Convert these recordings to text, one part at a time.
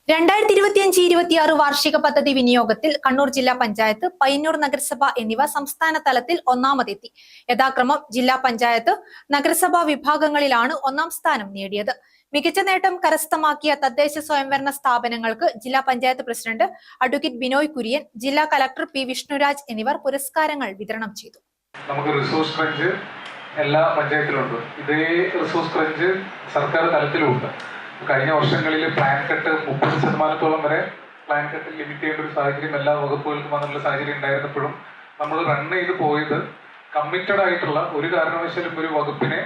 2025-26 വാർഷിക പദ്ധതി വിനിയോഗത്തിൽ കണ്ണൂർ ജില്ലാ പഞ്ചായത്ത്, പയ്യന്നൂർ നഗരസഭ എന്നിവ സംസ്ഥാന തലത്തിൽ ഒന്നാമതെത്തി. യഥാക്രമം ജില്ലാ പഞ്ചായത്ത്, നഗരസഭാ വിഭാഗങ്ങളിലാണ് ഒന്നാം സ്ഥാനം നേടിയത്. മികച്ച നേട്ടം കരസ്ഥമാക്കിയ തദ്ദേശ സ്വയംഭരണ സ്ഥാപനങ്ങൾക്ക് ജില്ലാ പഞ്ചായത്ത് പ്രസിഡന്റ് അഡ്വക്കേറ്റ് ബിനോയ് കുര്യൻ, ജില്ലാ കളക്ടർ പി വിഷ്ണുരാജ് എന്നിവർ പുരസ്കാരങ്ങൾ വിതരണം ചെയ്തു. നമുക്ക് റിസോഴ്സ് ക്രഞ്ച് എല്ലാ പഞ്ചായത്തിലുണ്ട്. ഇതേ റിസോഴ്സ് ക്രഞ്ച് സർക്കാർ തലത്തിലുണ്ട്. കഴിഞ്ഞ വർഷങ്ങളിൽ പ്ലാൻ കട്ട് 30% വരെ പ്ലാൻ കട്ട് ലിമിറ്റ് ചെയ്യേണ്ട ഒരു സാഹചര്യം എല്ലാ വകുപ്പുകൾക്കും വന്നുള്ള സാഹചര്യം ഉണ്ടായിരുന്നപ്പോഴും നമ്മൾ റൺ ചെയ്ത് പോയത് കമ്മിറ്റഡ് ആയിട്ടുള്ള, ഒരു കാരണവശാലും ഒരു വകുപ്പിനെ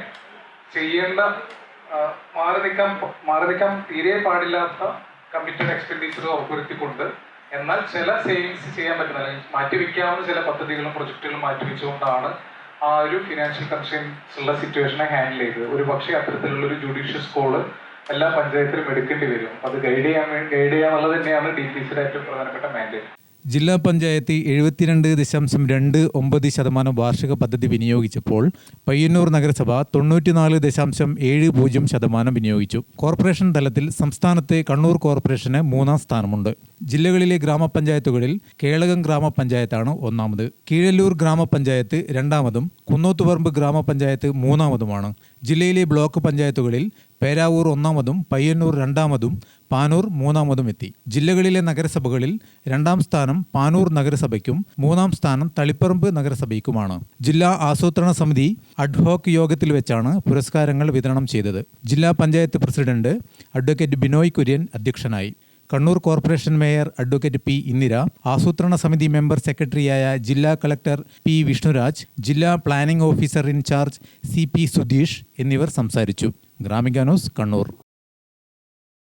ചെയ്യേണ്ട മാറി നിൽക്കാൻ തീരെ പാടില്ലാത്ത കമ്മിറ്റഡ് എക്സ്പെൻഡിച്ചർ ഉറപ്പുവരുത്തിക്കൊണ്ട്, എന്നാൽ ചില സേവിങ്സ് ചെയ്യാൻ പറ്റുന്ന, അല്ലെങ്കിൽ മാറ്റിവെക്കാവുന്ന ചില പദ്ധതികളും പ്രൊജക്ടുകളും മാറ്റിവെച്ചുകൊണ്ടാണ് ആ ഒരു ഫിനാൻഷ്യൽ കൺസ്ട്രെയിൻസ് ഉള്ള സിറ്റുവേഷനെ ഹാൻഡിൽ ചെയ്തത്. ഒരു പക്ഷേ അത്തരത്തിലുള്ള ഒരു ജുഡീഷ്യസ് കോള് എല്ലാ പഞ്ചായത്തിലും എടുക്കേണ്ടി വരും. അത് ഗൈഡ് ചെയ്യാന്നുള്ളത് തന്നെയാണ് DPCയുടെ ഏറ്റവും പ്രധാനപ്പെട്ട മാൻഡേറ്റ്. ജില്ലാ പഞ്ചായത്ത് 72.29% വാർഷിക പദ്ധതി വിനിയോഗിച്ചപ്പോൾ പയ്യന്നൂർ നഗരസഭ 94.70% വിനിയോഗിച്ചു. കോർപ്പറേഷൻ തലത്തിൽ സംസ്ഥാനത്തെ കണ്ണൂർ കോർപ്പറേഷന് 3-ാം സ്ഥാനമുണ്ട്. ജില്ലകളിലെ ഗ്രാമപഞ്ചായത്തുകളിൽ കേളകം ഗ്രാമപഞ്ചായത്താണ് ഒന്നാമത്, കീഴല്ലൂർ ഗ്രാമപഞ്ചായത്ത് 2-ാമതും, കുന്നോത്തുപറമ്പ് ഗ്രാമപഞ്ചായത്ത് 3-ാമതുമാണ്. ജില്ലയിലെ ബ്ലോക്ക് പഞ്ചായത്തുകളിൽ പേരാവൂർ 1-ാമതും, പയ്യന്നൂർ 2-ാമതും, പാനൂർ 3-ാമതും എത്തി. ജില്ലകളിലെ നഗരസഭകളിൽ 2-ാം സ്ഥാനം പാനൂർ നഗരസഭയ്ക്കും 3-ാം സ്ഥാനം തളിപ്പറമ്പ് നഗരസഭയ്ക്കുമാണ്. ജില്ലാ ആസൂത്രണ സമിതി അഡ്ഹോക്ക് യോഗത്തിൽ വെച്ചാണ് പുരസ്കാരങ്ങൾ വിതരണം ചെയ്തത്. ജില്ലാ പഞ്ചായത്ത് പ്രസിഡന്റ് അഡ്വക്കേറ്റ് ബിനോയ് കുര്യൻ അധ്യക്ഷനായി. Kannur corporation mayor advocate P Indira, ആസൂത്രണ സമിതി മെമ്പർ സെക്രട്ടറിയായ ജില്ലാ കളക്ടർ പി വിഷ്ണുരാജ്, ജില്ലാ planning officer in charge CP Sudheesh എന്നിവർ സംസാരിച്ചു. ഗ്രാമിക ന്യൂസ്, കണ്ണൂർ.